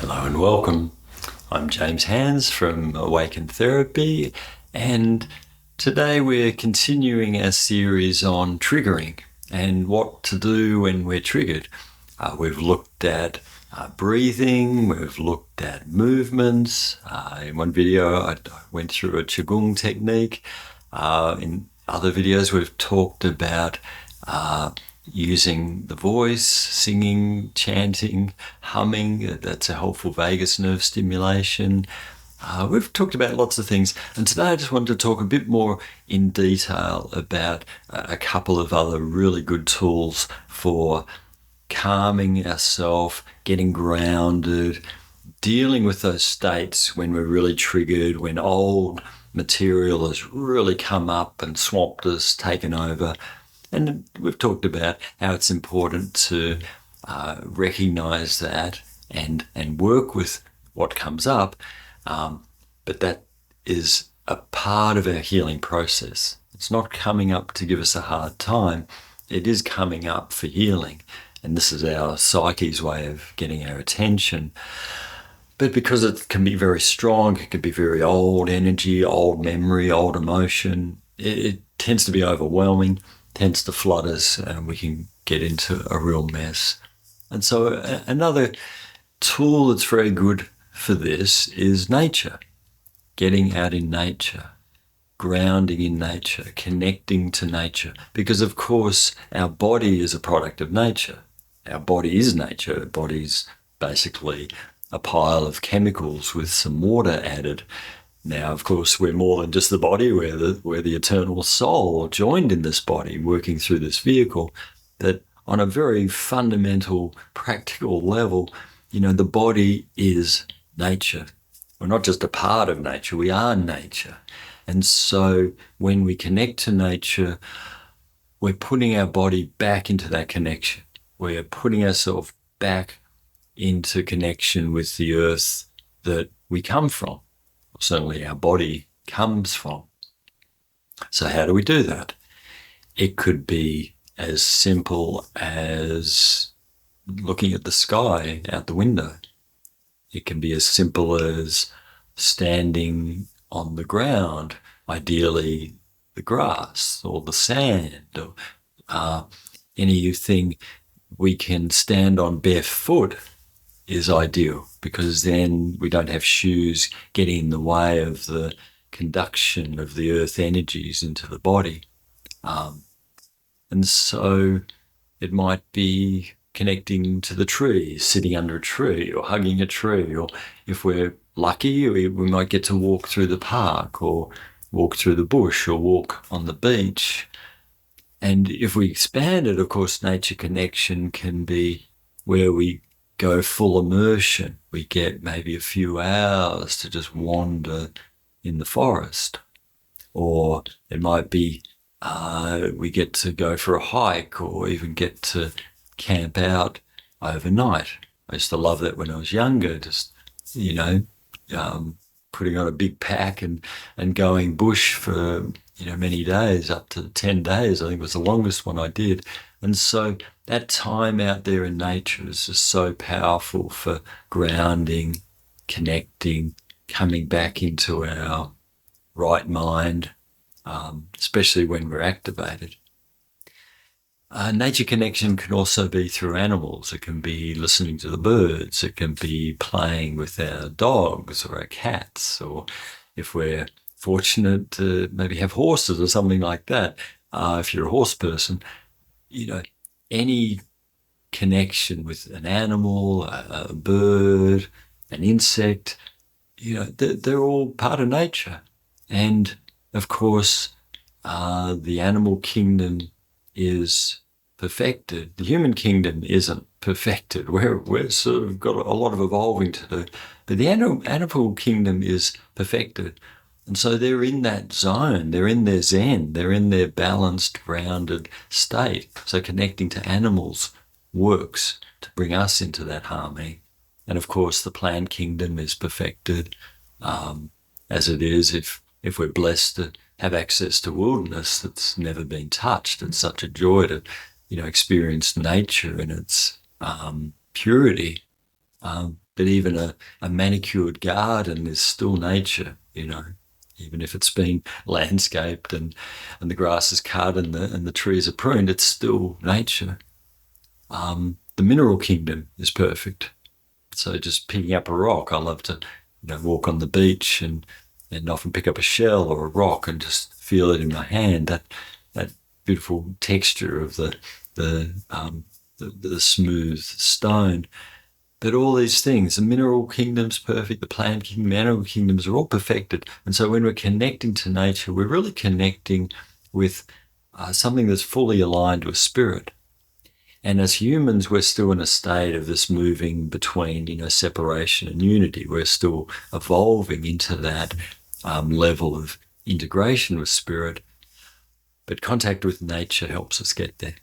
Hello and welcome. I'm James Hands from Awaken Therapy, and today we're continuing our series on triggering and what to do when we're triggered. We've looked at breathing, we've looked at movements. In one video I went through a Qigong technique. In other videos we've talked about using the voice, singing, chanting, humming. That's a helpful vagus nerve stimulation. We've talked about lots of things, and today I just wanted to talk a bit more in detail about a couple of other really good tools for calming ourselves, getting grounded, dealing with those states when we're really triggered, when old material has really come up and swamped us, taken over. And we've talked about how it's important to recognize that and work with what comes up, but that is a part of our healing process. It's not coming up to give us a hard time. It is coming up for healing, and this is our psyche's way of getting our attention. But because it can be very strong, it could be very old energy, old memory, old emotion, it tends to be overwhelming, tends to flood us, and we can get into a real mess. And so another tool that's very good for this is nature. Getting out in nature, grounding in nature, connecting to nature. Because of course our body is a product of nature. Our body is nature. Our body's basically a pile of chemicals with some water added. Now, of course, we're more than just the body. We're the eternal soul joined in this body, working through this vehicle. That on a very fundamental, practical level, the body is nature. We're not just a part of nature, we are nature. And so when we connect to nature, we're putting our body back into that connection. We're putting ourselves back into connection with the earth that we come from. Certainly our body comes from. So how do we do that? It could be as simple as looking at the sky out the window. It can be as simple as standing on the ground, ideally the grass or the sand, or anything we can stand on barefoot is ideal, because then we don't have shoes getting in the way of the conduction of the earth energies into the body. And so it might be connecting to the tree, sitting under a tree or hugging a tree, or if we're lucky, we might get to walk through the park or walk through the bush or walk on the beach. And if we expand it, of course, nature connection can be where we go full immersion. We get maybe a few hours to just wander in the forest. Or it might be we get to go for a hike, or even get to camp out overnight. I used to love that when I was younger, just, putting on a big pack and going bush for, many days, up to 10 days, I think was the longest one I did. And so that time out there in nature is just so powerful for grounding, connecting, coming back into our right mind, especially when we're activated. Nature connection can also be through animals. It can be listening to the birds. It can be playing with our dogs or our cats, or if we're fortunate to maybe have horses or something like that. If you're a horse person, any connection with an animal, a bird, an insect, they're all part of nature. And of course, the animal kingdom is perfected. The human kingdom isn't perfected. We're sort of got a lot of evolving to do. But the animal kingdom is perfected. And so they're in that zone, they're in their zen, they're in their balanced, grounded state. So connecting to animals works to bring us into that harmony. And of course, the plant kingdom is perfected, as it is if we're blessed to have access to wilderness that's never been touched. It's such a joy to, experience nature in its purity. But even a manicured garden is still nature, Even if it's been landscaped and the grass is cut and the trees are pruned, it's still nature. The mineral kingdom is perfect. So just picking up a rock, I love to walk on the beach and often pick up a shell or a rock and just feel it in my hand. That beautiful texture of the smooth stone. But all these things, the mineral kingdom's perfect, the plant kingdom, the animal kingdoms are all perfected. And so when we're connecting to nature, we're really connecting with something that's fully aligned with spirit. And as humans, we're still in a state of this moving between, separation and unity. We're still evolving into that level of integration with spirit. But contact with nature helps us get there.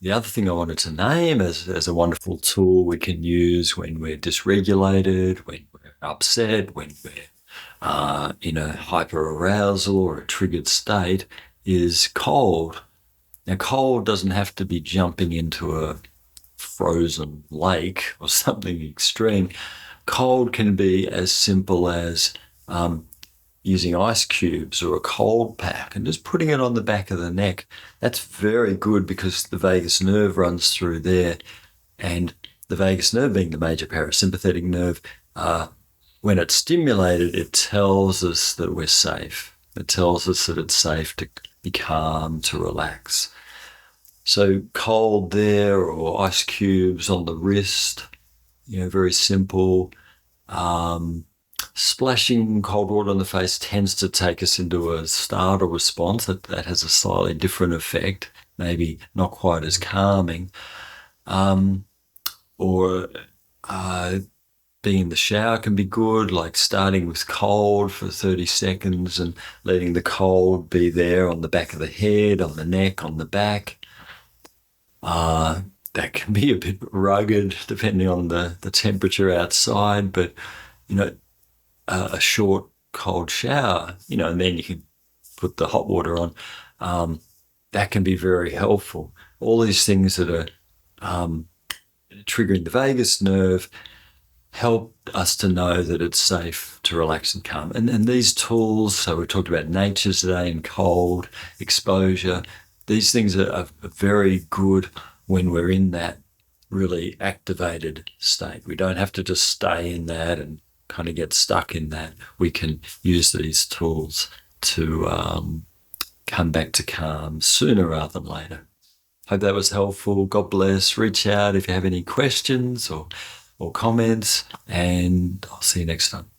The other thing I wanted to name as a wonderful tool we can use when we're dysregulated, when we're upset, when we're in a hyper-arousal or a triggered state is cold. Now, cold doesn't have to be jumping into a frozen lake or something extreme. Cold can be as simple as using ice cubes or a cold pack and just putting it on the back of the neck. That's very good because the vagus nerve runs through there, and the vagus nerve being the major parasympathetic nerve, when it's stimulated, it tells us that we're safe. It tells us that it's safe to be calm, to relax. So cold there, or ice cubes on the wrist, very simple. Splashing cold water on the face tends to take us into a startle response that has a slightly different effect, maybe not quite as calming. Or being in the shower can be good, like starting with cold for 30 seconds and letting the cold be there on the back of the head, on the neck, on the back. That can be a bit rugged depending on the temperature outside, but, a short cold shower, and then you can put the hot water on. That can be very helpful. All these things that are triggering the vagus nerve help us to know that it's safe to relax and calm. And these tools, so we talked about nature today and cold, exposure, these things are very good when we're in that really activated state. We don't have to just stay in that and kind of get stuck in that. We can use these tools to come back to calm sooner rather than later. Hope that was helpful. God bless. Reach out if you have any questions or comments, and I'll see you next time.